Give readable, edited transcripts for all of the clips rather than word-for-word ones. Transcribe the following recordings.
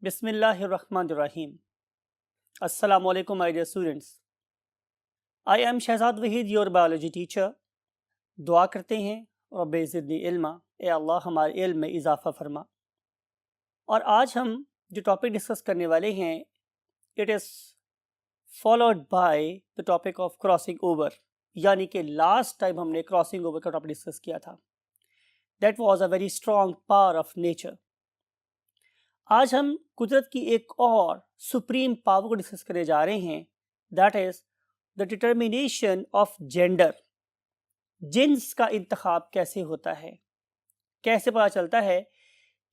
Bismillahirrahmanirrahim. Assalamu alaikum, my dear students. I am Shahzad Wahid, your biology teacher. दुआ करते हैं रब्बे ज़िदनी इल्मा, ए अल्लाह हमारे इल्म में इजाफ़ा फरमा। और आज हम जो टॉपिक डिस्कस करने वाले हैं, it is followed by the topic of crossing over, यानी कि लास्ट टाइम हमने क्रॉसिंग ओवर का टॉपिक डिस्कस किया था। That was a very strong power of nature. आज हम कुदरत की एक और सुप्रीम पावर को डिस्कस करने जा रहे हैं, that is the determination of gender. Jeans का इंतखाब कैसे होता है, कैसे पता चलता है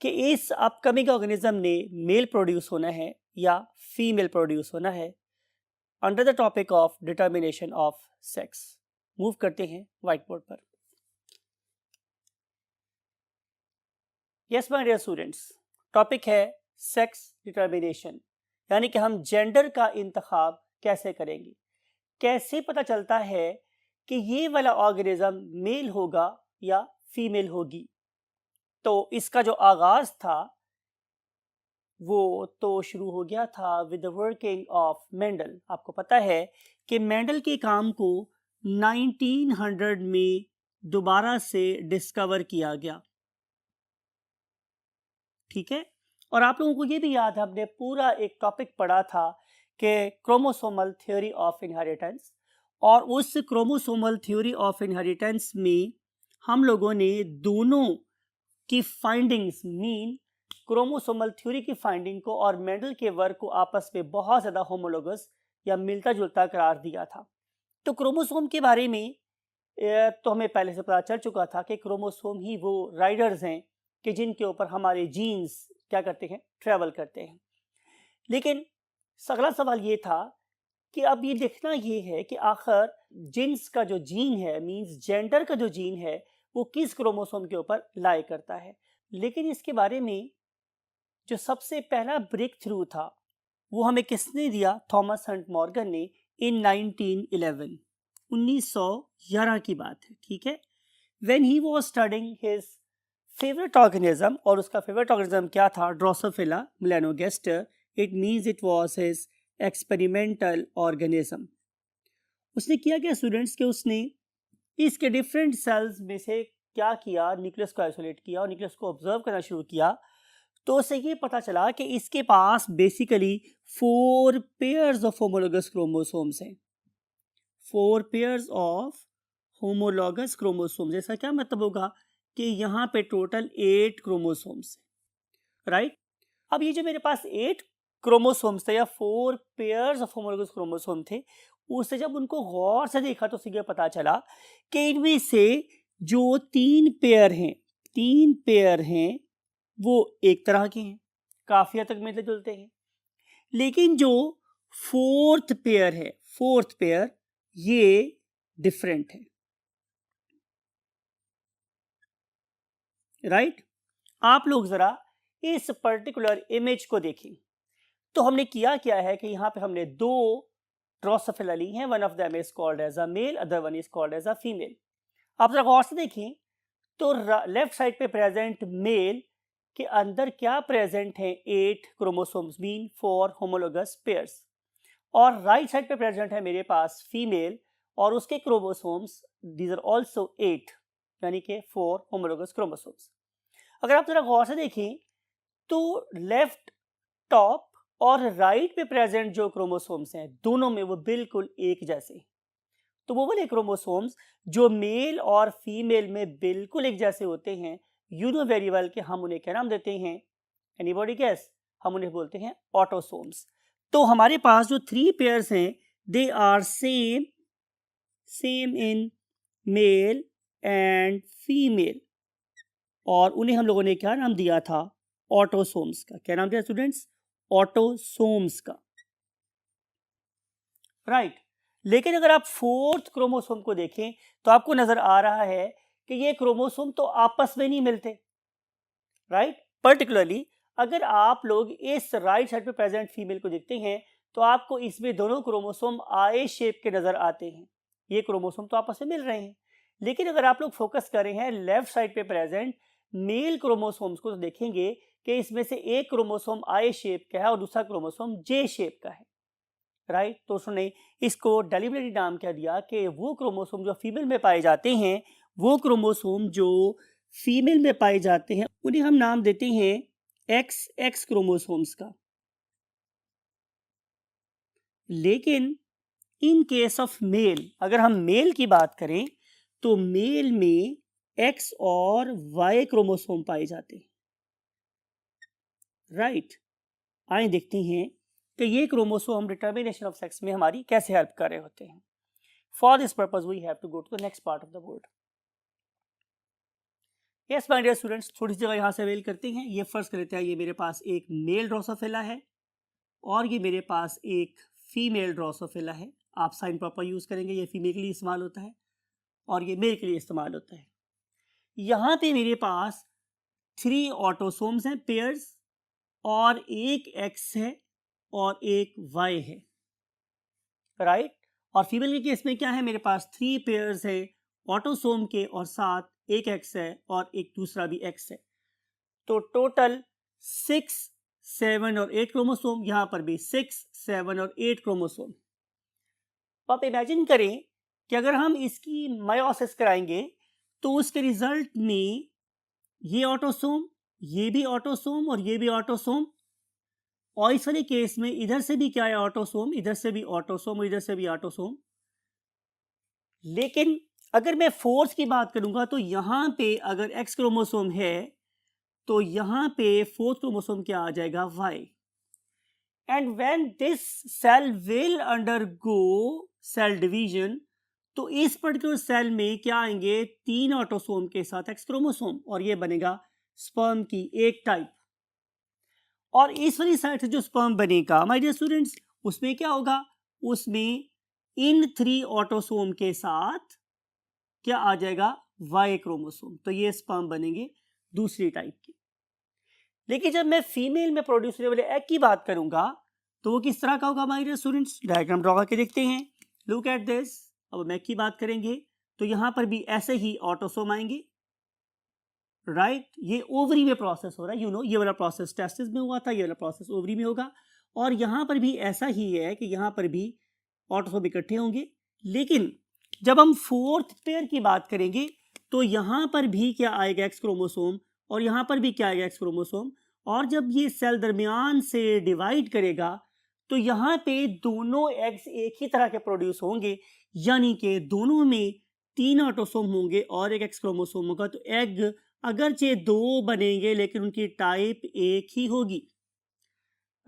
कि इस अपकमिंग ऑर्गेनिज्म ने मेल प्रोड्यूस होना है या फीमेल प्रोड्यूस होना है, under the topic of determination of sex. Move करते हैं व्हाइट बोर्ड पर। Yes my dear students, topic है सेक्स डिटर्मिनेशन, यानी कि हम जेंडर का इंतखाब कैसे करेंगे, कैसे पता चलता है कि ये वाला ऑर्गेनिज्म मेल होगा या फीमेल होगी। तो इसका जो आगाज था वो तो शुरू हो गया था with the working of Mendel. आपको पता है कि मेंडल के काम को 1900 में दोबारा से डिस्कवर किया गया, ठीक है। और आप लोगों को ये भी याद है, हमने पूरा एक टॉपिक पढ़ा था कि क्रोमोसोमल थ्योरी ऑफ इनहेरिटेंस, और उस क्रोमोसोमल थ्योरी ऑफ इनहेरिटेंस में हम लोगों ने दोनों की फाइंडिंग्स, मीन क्रोमोसोमल थ्योरी की फाइंडिंग को और मेंडल के वर्क को आपस में बहुत ज़्यादा होमोलोगस या मिलता जुलता करार दिया था। तो क्रोमोसोम के बारे में तो हमें पहले से पता चल चुका था कि क्रोमोसोम ही वो राइडर्स हैं कि जिनके ऊपर हमारे जीन्स क्या करते हैं, ट्रैवल करते हैं। लेकिन अगला सवाल ये था कि अब ये देखना ये है कि आखिर जिन्स का जो जीन है, मींस जेंडर का जो जीन है, वो किस क्रोमोसोम के ऊपर लाई करता है। लेकिन इसके बारे में जो सबसे पहला ब्रेक थ्रू था वो हमें किसने दिया? थॉमस हंट मॉर्गन ने इन 1911, 1911 की बात है, ठीक है। When he was studying his favourite organism, और उसका फेवरेट ऑर्गेनिज्म क्या था? Drosophila melanogaster. It means it was his experimental organism. उसने किया क्या स्टूडेंट्स के उसने इसके डिफरेंट सेल्स में से क्या किया? न्यूक्लियस को आइसोलेट किया और न्यूक्लियस को ऑब्जर्व करना शुरू किया। तो उससे ये पता चला कि इसके पास basically 4 pairs of homologous chromosomes हैं। 4 पेयर्स ऑफ होमोलोगस क्रोमोसोम्स। ऐसा क्या मतलब होगा कि यहाँ पे टोटल 8 क्रोमोसोम्स हैं, राइट। अब ये जो मेरे पास 8 क्रोमोसोम्स थे या 4 पेयर्स ऑफ होमोलोगस क्रोमोसोम थे, उससे जब उनको गौर से देखा तो उससे पता चला कि इनमें से जो 3 पेयर हैं वो एक तरह के हैं, काफी हद तक मिलते जुलते हैं। लेकिन जो फोर्थ पेयर ये डिफरेंट है, राइट। आप लोग जरा इस पर्टिकुलर इमेज को देखें। तो हमने किया क्या है कि यहाँ पे हमने 2 ड्रोसोफिला ली हैं। One of them is called as a male, other one is called as a female. आप जरा गौर से देखें तो लेफ्ट साइड पे प्रेजेंट मेल के अंदर क्या प्रेजेंट है? 8 क्रोमोसोम्स, मीन 4 होमोलोगस पेयर्स। और राइट साइड पे प्रेजेंट है मेरे पास फीमेल, और उसके क्रोमोसोम्स दीज आर आल्सो 8, यानी कि 4 होमोलोगस क्रोमोसोम्स। अगर आप जरा गौर से देखें तो लेफ्ट टॉप और राइट पे प्रेजेंट जो क्रोमोसोम्स हैं, दोनों में वो बिल्कुल एक जैसे। तो वो वाले क्रोमोसोम्स जो मेल और फीमेल में बिल्कुल एक जैसे होते हैं, यू नो वेरी वेल कि हम उन्हें क्या नाम देते हैं? Anybody guess? हम उन्हें बोलते हैं ऑटोसोम्स। तो हमारे पास जो 3 पेयर्स हैं, they are same in male and female, और उन्हें हम लोगों ने क्या नाम दिया था? ऑटोसोम्स का। क्या नाम दिया स्टूडेंट्स? ऑटोसोम्स का, राइट। लेकिन अगर आप 4th क्रोमोसोम को देखें तो आपको नजर आ रहा है कि ये क्रोमोसोम तो आपस में नहीं मिलते, राइट। पर्टिकुलरली अगर आप लोग इस राइट साइड पे प्रेजेंट फीमेल को देखते हैं तो आपको इसमें दोनों क्रोमोसोम आई शेप के नजर आते हैं। ये क्रोमोसोम तो आपस में मिल रहे हैं। लेकिन अगर आप लोग फोकस कर रहे हैं लेफ्ट साइड पे प्रेजेंट मेल क्रोमोसोम्स को तो देखेंगे कि इसमें से एक क्रोमोसोम आई शेप का है और दूसरा क्रोमोसोम जे शेप का है, राइट। तो उसने इसको डेलिबरेटली नाम क्या दिया कि वो क्रोमोसोम जो फीमेल में पाए जाते हैं, वो क्रोमोसोम जो फीमेल में पाए जाते हैं उन्हें हम नाम देते हैं एक्स एक्स क्रोमोसोम्स का। लेकिन इन केस ऑफ मेल, अगर हम मेल की बात करें तो मेल में एक्स और वाई क्रोमोसोम पाए जाते हैं, राइट। आइए देखते हैं कि ये क्रोमोसोम डिटर्मिनेशन ऑफ सेक्स में हमारी कैसे हेल्प कर रहे होते हैं। For this purpose we have to go to the next part of the board. Yes my dear students, थोड़ी सी जगह यहाँ से अवेल करते हैं। ये फर्स्ट कर लेते हैं, ये मेरे पास एक मेल ड्रोसोफिला है और ये मेरे पास एक फीमेल ड्रोसोफिला है। आप साइन प्रॉपर यूज करेंगे, ये फीमेल के लिए इस्तेमाल होता है और ये मेल के लिए इस्तेमाल होता है। यहाँ पे मेरे पास 3 ऑटोसोम्स हैं, पेयर्स, और एक एक्स है और एक वाई है, राइट। और फीमेल के केस में क्या है, मेरे पास 3 पेयर्स है ऑटोसोम के और साथ एक एक्स है और एक दूसरा भी एक्स है। तो टोटल 6, 7 और 8 क्रोमोसोम, यहां पर भी 6, 7 और 8 क्रोमोसोम। तो आप इमेजिन करें कि अगर हम इसकी मायोसिस कराएंगे तो उसके रिजल्ट में ये ऑटोसोम, ये भी ऑटोसोम और ये भी ऑटोसोम, और इस वाले केस में इधर से भी क्या है ऑटोसोम, इधर से भी ऑटोसोम और इधर से भी ऑटोसोम। लेकिन अगर मैं फोर्स की बात करूंगा तो यहां पे अगर एक्स क्रोमोसोम है तो यहां पे फोर्थ क्रोमोसोम क्या आ जाएगा, Y. And when this cell will undergo cell division, तो इस पर्टिकुलर सेल में क्या आएंगे, 3 ऑटोसोम के साथ एक्स क्रोमोसोम, और ये बनेगा स्पर्म की एक टाइप। और इस वाली साइड से जो स्पर्म बनेगा माय डियर स्टूडेंट्स, उसमें क्या होगा, उसमें इन 3 ऑटोसोम के साथ क्या आ जाएगा, वाई क्रोमोसोम। तो ये स्पर्म बनेंगे दूसरी टाइप के। लेकिन जब मैं फीमेल में प्रोड्यूस होने वाले एग की बात करूंगा तो वो किस तरह का होगा my dear students, diagram draw करके देखते हैं। Look at this. अब मैं की बात करेंगे तो यहां पर भी ऐसे ही ऑटोसोम आएंगे, राइट। ये ओवरी में प्रोसेस हो रहा है, ये वाला प्रोसेस टेस्टिस में हुआ था, ये वाला प्रोसेस ओवरी में होगा। और यहां पर भी ऐसा ही है कि यहां पर भी ऑटोसोम इकट्ठे होंगे। लेकिन जब हम फोर्थ पेयर की बात करेंगे तो यहां पर भी क्या आएगा, एक्स क्रोमोसोम, और यहां पर भी क्या आएगा, एक्स क्रोमोसोम। और जब ये सेल दरमियान से डिवाइड करेगा तो यहां पे दोनों एग्स एक ही तरह के प्रोड्यूस होंगे, यानी कि दोनों में 3 ऑटोसोम होंगे और एक एक्स क्रोमोसोम होगा। तो एग अगरचे 2 बनेंगे लेकिन उनकी टाइप एक ही होगी,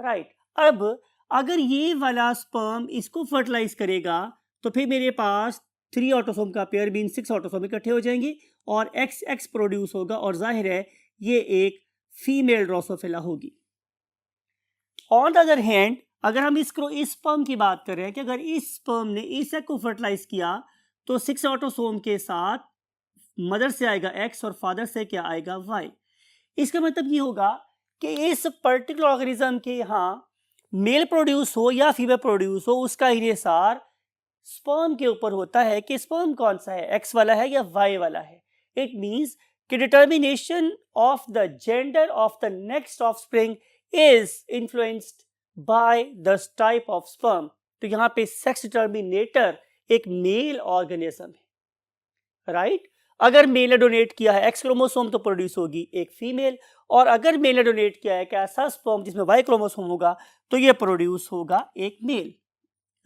राइट। अब अगर ये वाला स्पर्म इसको फर्टिलाइज करेगा तो फिर मेरे पास 3 ऑटोसोम का पेयर मीन 6 ऑटोसोम इकट्ठे हो जाएंगे और एक्स एक्स प्रोड्यूस होगा, और जाहिर है ये एक फीमेल ड्रोसोफिला होगी। ऑन द अदर हैंड, अगर हम इस स्पर्म की बात कर रहे हैं कि अगर इस स्पर्म ने इस एग को फर्टिलाइज किया तो 6 ऑटोसोम के साथ मदर से आएगा एक्स और फादर से क्या आएगा, वाई। इसका मतलब ये होगा कि इस पर्टिकुलर ऑर्गेनिज्म के यहाँ मेल प्रोड्यूस हो या फीमेल प्रोड्यूस हो, उसका इन्हिसार स्पर्म के ऊपर होता है कि स्पर्म कौन सा है, एक्स वाला है या वाई वाला है। इट मीन्स कि determination of the gender of the next offspring is influenced by the type of sperm. तो यहाँ पे सेक्स डिटर्मिनेटर एक मेल ऑर्गेनिज्म है, राइट। अगर मेल ने डोनेट किया है एक्स क्रोमोसोम तो प्रोड्यूस होगी एक फीमेल, और अगर मेल ने डोनेट किया है एक ऐसा स्पर्म जिसमें वाई क्रोमोसोम होगा तो ये प्रोड्यूस होगा एक मेल,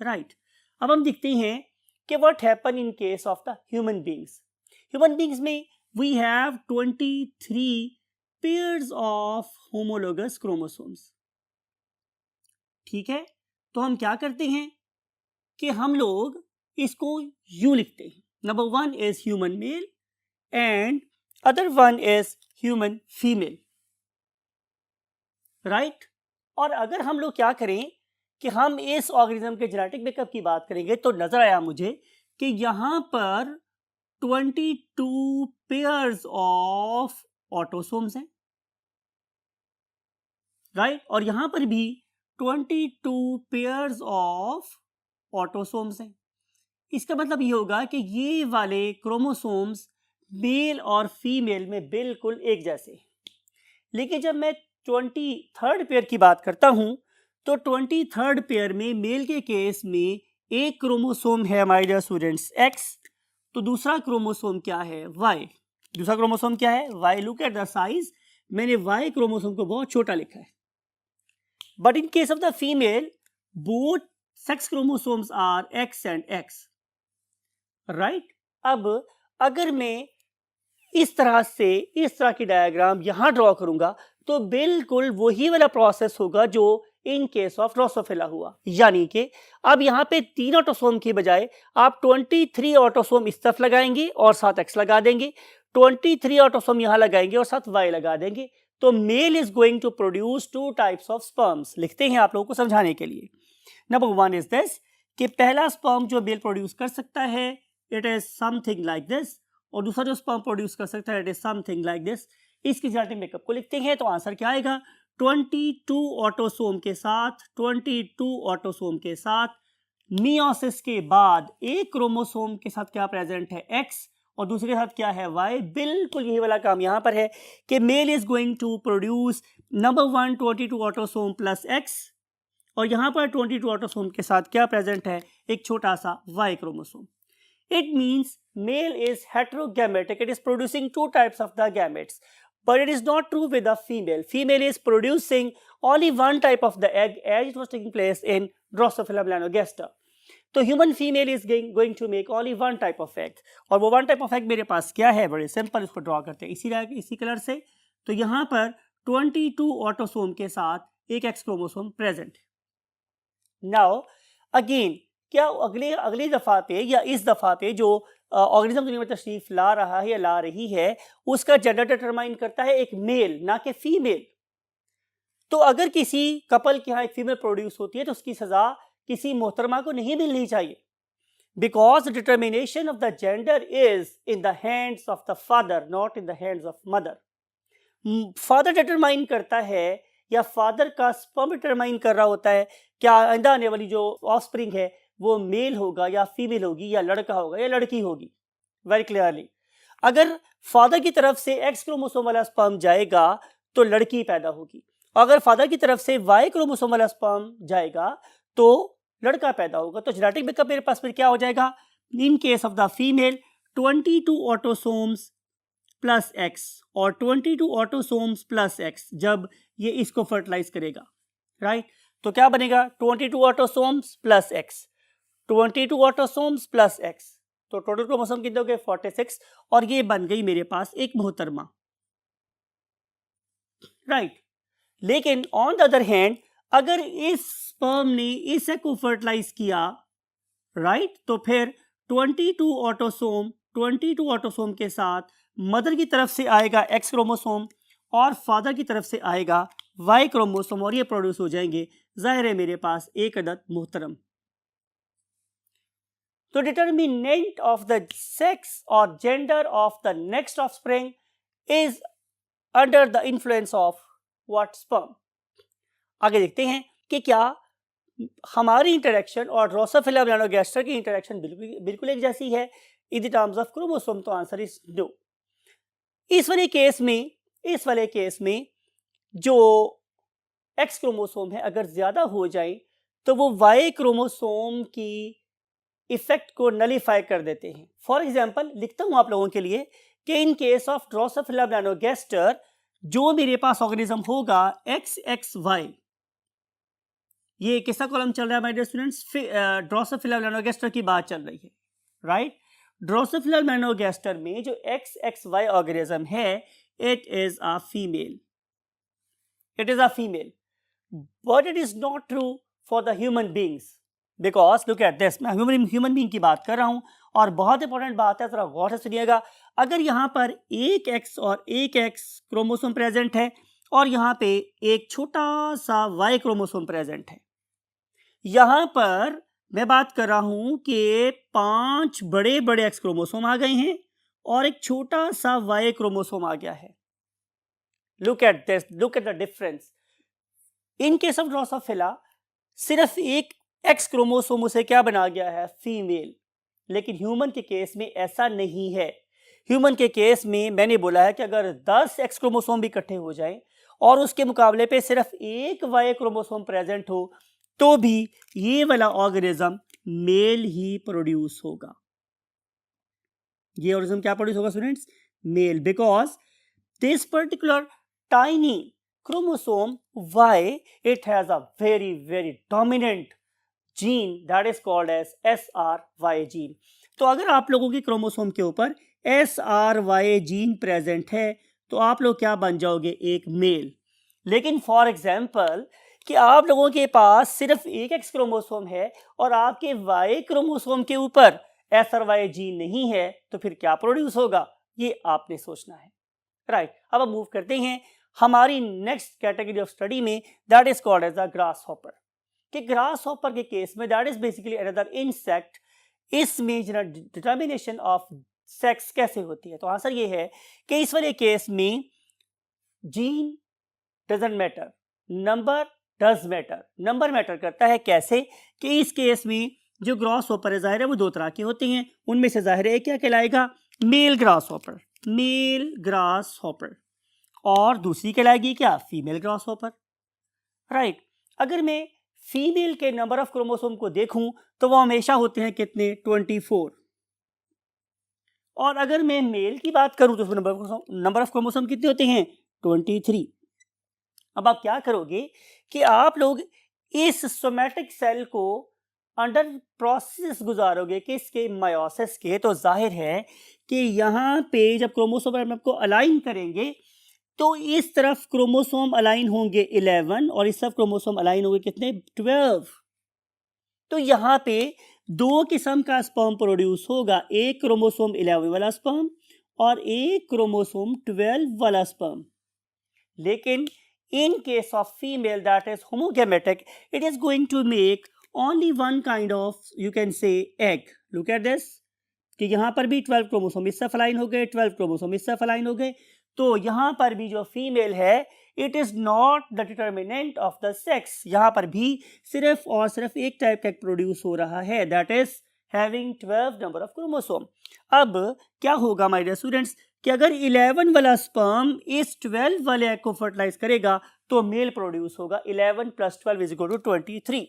राइट। अब हम देखते हैं कि what happen in case of the human beings. Human beings में we have 23 pairs of homologous chromosomes, ठीक है। तो हम क्या करते हैं कि हम लोग इसको यूं लिखते हैं, number 1 is human male and other 1 is human female, right. और अगर हम लोग क्या करें कि हम इस ऑर्गेनिज्म के जेनेटिक मेकअप की बात करेंगे तो नजर आया मुझे कि यहां पर 22 पेयर्स ऑफ ऑटोसोम्स हैं, राइट। और यहां पर भी 22 पेयर्स ऑफ ऑटोसोम्स हैं। इसका मतलब ये होगा कि ये वाले क्रोमोसोम्स मेल और फीमेल में बिल्कुल एक जैसे हैं। लेकिन जब मैं 23rd पेयर की बात करता हूं तो 23rd पेयर में मेल के केस में एक क्रोमोसोम है माय डियर स्टूडेंट्स X, तो दूसरा क्रोमोसोम क्या है Y। दूसरा क्रोमोसोम क्या है Y। Look at the size, मैंने Y क्रोमोसोम को बहुत छोटा लिखा है। But in case of the female both sex chromosomes are X and X, right. अब अगर मैं इस तरह की डायग्राम यहां ड्रॉ करूंगा तो बिल्कुल वही वाला प्रोसेस होगा जो इन केस ऑफ ड्रोसोफिला हुआ, यानी कि अब यहां पे 3 ऑटोसोम की बजाय आप 23 ऑटोसोम इस तरफ लगाएंगे और साथ X लगा देंगे, 23 ऑटोसोम यहां लगाएंगे और साथ Y लगा देंगे, तो male is going to produce 2 types of sperms. लिखते हैं आप लोगों को समझाने के लिए। नंबर 1 इज दिस कि पहला स्पर्म जो मेल प्रोड्यूस कर सकता है it is something like this, और दूसरा जो स्पर्म प्रोड्यूस कर सकता है it is something like this. इसकी जेनेटिक मेकअप को लिखते हैं तो आंसर क्या आएगा 22 ऑटोसोम के साथ 22 ऑटोसोम के साथ मियोसिस के बाद एक क्रोमोसोम के साथ क्या प्रेजेंट है X और दूसरे के साथ क्या है Y। बिल्कुल यही वाला काम यहां पर है कि male is going to produce number 1 22 autosome plus X, और यहां पर 22 ऑटोसोम के साथ क्या प्रेजेंट है एक छोटा सा Y chromosome. It means male is heterogametic. It is producing 2 types of the gametes. But it is not true with the female. Female is producing only 1 type of the egg as it was taking place in Drosophila melanogaster. तो human female is going to make only 1 type of egg. और वो 1 type of egg मेरे पास क्या है, बड़े simple, इसको draw करते हैं इसी कलर से। तो यहाँ पर 22 ऑटोसोम के साथ एक X chromosome present. Now again क्या अगली दफा पे या इस दफा पे जो ऑर्गेनिज्म दुनिया में तशरीफ ला रहा है या ला रही है उसका जेंडर डिटरमाइन करता है एक मेल, ना कि फीमेल। तो अगर किसी कपल के यहाँ एक फीमेल प्रोड्यूस होती है तो उसकी सजा किसी मोहतरमा को नहीं मिलनी चाहिए, because determination of the gender is in the hands of the father, not in the hands of mother. Father determine करता है या फादर का स्पर्म डिटरमाइन कर रहा होता है क्या आइंदा आने वाली जो ऑफस्प्रिंग है वो मेल होगा या फीमेल होगी या लड़का होगा या लड़की होगी। वेरी क्लियरली अगर फादर की तरफ से X क्रोमोसोम वाला स्पर्म जाएगा तो लड़की पैदा होगी, अगर फादर की तरफ से Y क्रोमोसोम वाला स्पर्म जाएगा तो लड़का पैदा होगा। तो जेनेटिक मेकअप मेरे पास फिर क्या हो जाएगा इन case of the female 22 autosomes plus X और 22 ऑटोसोम्स प्लस X जब ये इसको फर्टिलाइज करेगा, राइट। तो क्या बनेगा 22 autosomes plus X, 22 autosomes plus X, तो टोटल क्रोमोसोम कितने हो गए 46, और ये बन गई मेरे पास एक मोहतरमा, राइट। लेकिन ऑन द अदर हैंड अगर इस स्पर्म ने इस को फर्टिलाइज किया, राइट, तो फिर 22 ऑटोसोम के साथ मदर की तरफ से आएगा X क्रोमोसोम और फादर की तरफ से आएगा Y क्रोमोसोम, और ये प्रोड्यूस हो जाएंगे, जाहिर है मेरे पास एक अदद मोहतरम। तो डिटर्मिनेंट ऑफ द सेक्स और gender of the next offspring is under the influence of what sperm. आगे देखते हैं कि क्या हमारी इंटरेक्शन और ड्रोसोफिला मेलानोगास्टर की इंटरेक्शन बिल्कुल एक जैसी है in the terms of chromosome. तो आंसर इज नो। इस वाले केस में जो X क्रोमोसोम है अगर ज्यादा हो जाए तो वो Y क्रोमोसोम की इफेक्ट को नलीफाई कर देते हैं। फॉर एग्जाम्पल लिखता हूं आप लोगों के लिए कि इन केस ऑफ ड्रोसोफिला मेलानोगास्टर जो मेरे पास ऑर्गेनिज्म होगा XXY, ये किसका कॉलम चल रहा है my dear students, Drosophila melanogaster की बात चल रही है, राइट। ड्रोसोफिला मेलानोगास्टर में जो XXY ऑर्गेनिज्म है it is a female, but it is not true for the human beings because look at this, मैं ह्यूमन बीइंग की बात कर रहा हूं और बहुत इंपॉर्टेंट बात है, थोड़ा गौर से सुनिएगा। अगर यहां पर एक X और एक X क्रोमोसोम प्रेजेंट है और यहां पे एक छोटा सा Y क्रोमोसोम प्रेजेंट है, यहां पर मैं बात कर रहा हूं कि 5 बड़े बड़े X क्रोमोसोम आ गए हैं और एक छोटा सा Y क्रोमोसोम आ गया है। Look at this, look at the difference. In case of Drosophila सिर्फ एक X क्रोमोसोम उसे क्या बना गया है फीमेल, लेकिन ह्यूमन के केस में ऐसा नहीं है। ह्यूमन के केस में मैंने बोला है कि अगर 10 X क्रोमोसोम भी इकट्ठे हो जाएं और उसके मुकाबले पे सिर्फ एक वाई क्रोमोसोम प्रेजेंट हो तो भी ये वाला ऑर्गेनिज्म मेल ही प्रोड्यूस होगा। ये ऑर्गेनिज्म क्या प्रोड्यूस होगा students? Male, because this particular tiny chromosome Y, it has a very dominant gene that is called as SRY gene। तो अगर आप लोगों की क्रोमोसोम के ऊपर SRY जीन प्रेजेंट है तो आप लोग क्या बन जाओगे? एक मेल। लेकिन फॉर एग्जाम्पल कि आप लोगों के पास सिर्फ एक एक्स क्रोमोसोम है और आपके वाई क्रोमोसोम के ऊपर SRY जीन नहीं है, तो फिर क्या प्रोड्यूस होगा? ये आपने सोचना है, राइट। अब हम मूव करते हैं हमारी नेक्स्ट कैटेगरी ऑफ स्टडी में, that is called as a grasshopper. कि ग्रास हॉपर के केस में that is basically another insect. इसमें डिटर्मिनेशन ऑफ सेक्स कैसे होती है? तो आंसर ये है कि इस वाले केस में gene doesn't matter, number does matter. Number matter करता है कैसे? कि इस केस में जो ग्रास हॉपर है जाहिर है वो दो तरह के होते हैं, उनमें से जाहिर है क्या कहलाएगा? Male grasshopper, male grasshopper, और दूसरी कहलाएगी क्या? Female grasshopper, right. अगर मैं फीमेल के नंबर ऑफ क्रोमोसोम को देखूं तो वो हमेशा होते हैं कितने? 24। और अगर मैं मेल की बात करूं तो नंबर ऑफ क्रोमोसोम कितने होते हैं? 23। अब आप क्या करोगे कि आप लोग इस सोमैटिक सेल को अंडर प्रोसेस गुजारोगे किसके? मायोसिस के। तो जाहिर है कि यहाँ पे जब क्रोमोसोम हम आपको अलाइन करेंगे तो इस तरफ क्रोमोसोम अलाइन होंगे 11 और इस तरफ क्रोमोसोम अलाइन होंगे कितने? 12। तो यहाँ पे दो किस्म का स्पर्म प्रोड्यूस होगा, एक क्रोमोसोम 11 वाला स्पर्म और एक क्रोमोसोम 12 वाला स्पर्म। लेकिन in case of female that is homogametic, it is going to make only one kind of, you can say, egg. Look at this कि यहाँ पर भी 12 क्रोमोसोम इस तरफ अलाइन हो गए, 12 क्रोमोसोम इस तरफ अलाइन हो गए। तो यहाँ पर भी जो फीमेल है it is not the determinant of the sex. यहाँ पर भी सिर्फ और सिर्फ एक टाइप का प्रोड्यूस हो रहा है, that is having 12 number of chromosome. अब क्या होगा माय डियर स्टूडेंट्स कि अगर 11 वाला स्पर्म इस 12 वाले एग को फर्टिलाइज करेगा तो मेल प्रोड्यूस होगा। 11 + 12 इज इक्वल टू 23।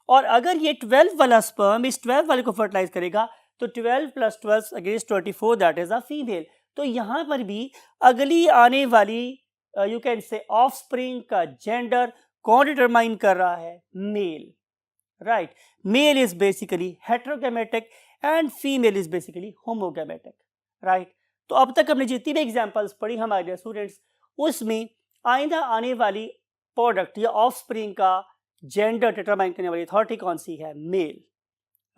और अगर ये 12 वाला स्पर्म इस 12 वाले को फर्टिलाइज करेगा तो 12 + 12 against 24, that is a female. तो यहाँ पर भी अगली आने वाली यू कैन से ऑफस्प्रिंग का जेंडर कौन डिटरमाइन कर रहा है? Male, right. Male is basically heterogametic and female is basically homogametic, right. तो अब तक हमने जितनी भी एग्जांपल्स पढ़ी हमारे स्टूडेंट्स, उसमें आइंदा आने वाली प्रोडक्ट या ऑफस्प्रिंग का जेंडर डिटरमाइन करने वाली अथॉरिटी कौन सी है? Male,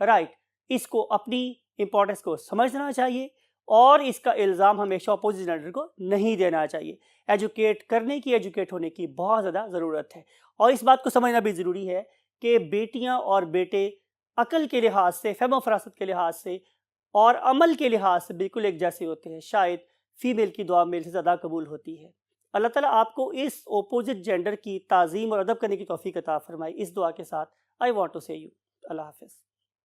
right. इसको अपनी इंपॉर्टेंस को समझना चाहिए और इसका इल्ज़ाम हमेशा अपोजिट जेंडर को नहीं देना चाहिए। एजुकेट करने की, एजुकेट होने की बहुत ज़्यादा ज़रूरत है। और इस बात को समझना भी ज़रूरी है कि बेटियां और बेटे अकल के लिहाज से, फहम फरासत के लिहाज से और अमल के लिहाज से बिल्कुल एक जैसे होते हैं। शायद फीमेल की दुआ मेल से ज़्यादा कबूल होती है। अल्लाह ताला आपको इस अपोजिट जेंडर की ताज़ीम और अदब करने की तौफीक अता फरमाए। इस दुआ के साथ आई वॉन्ट टू से यू अल्लाह हाफिज़।